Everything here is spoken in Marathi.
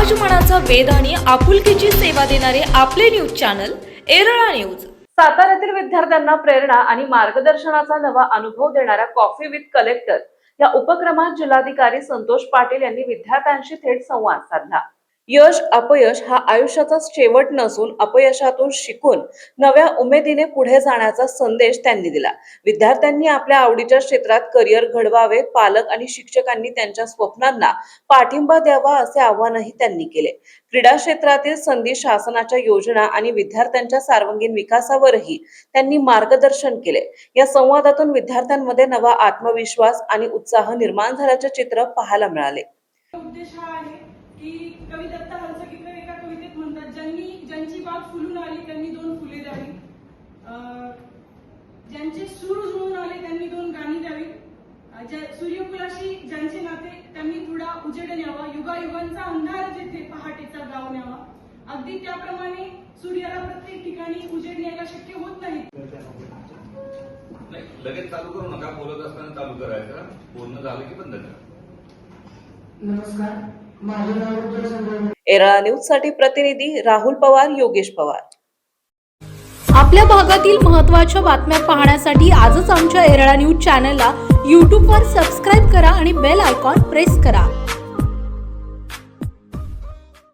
समाजमनाचा वेध आणि आपुलकीची सेवा देणारे आपले न्यूज चॅनल एरळा न्यूज। साताऱ्यातील विद्यार्थ्यांना प्रेरणा आणि मार्गदर्शनाचा नवा अनुभव देणाऱ्या कॉफी विथ कलेक्टर या उपक्रमात जिल्हाधिकारी संतोष पाटील यांनी विद्यार्थ्यांशी थेट संवाद साधला। यश अपयश हा आयुष्याचा शेवट नसून अपयशातून शिकून नव्या उमेदीने पुढे जाण्याचा संदेश त्यांनी दिला। विद्यार्थ्यांनी आपल्या आवडीच्या क्षेत्रात करिअर घडवावे, पालक आणि शिक्षकांनी त्यांच्या स्वप्नांना पाठिंबा द्यावा असे आवाहनही त्यांनी केले। क्रीडा क्षेत्रातील संधी, शासनाच्या योजना आणि विद्यार्थ्यांच्या सर्वांगीण विकासावरही त्यांनी मार्गदर्शन केले। या संवादातून विद्यार्थ्यांमध्ये नवा आत्मविश्वास आणि उत्साह निर्माण झाल्याचे चित्र पाहायला मिळाले। उद्देश हा आहे की कवी दत्ता हलसगीकर एका कवितेत म्हणतात, ज्यांची बाग फुलून आली त्यांनी दोन फुले द्यावी, ज्यांचे सूर जुळून आले त्यांनी दोन गाणी द्यावी, सूर्यकुलाशी ज्यांचे नाते त्यांनी थोडा उजेड न्यावा, युगायुगांचा अंधार जेथे पहाटेचा गाव न्यावा। अगदी त्याप्रमाणे सूर्याला प्रत्येक ठिकाणी उजेड न्यायला शक्य होत नाही। लगेच चालू करू नका, बोलत असताना चालू करायचं, पूर्ण झालं की बंद करा। नमस्कार, माझे नाव उज्ज्वल संग्राम। एरळा न्यूज साठी प्रतिनिधी राहुल पवार, योगेश पवार। आपल्या भागातील महत्त्वाच्या बातम्या पाहण्यासाठी आजच आमच्या एरळा न्यूज चॅनलला YouTube वर सबस्क्राइब करा आणि बेल आयकॉन प्रेस करा।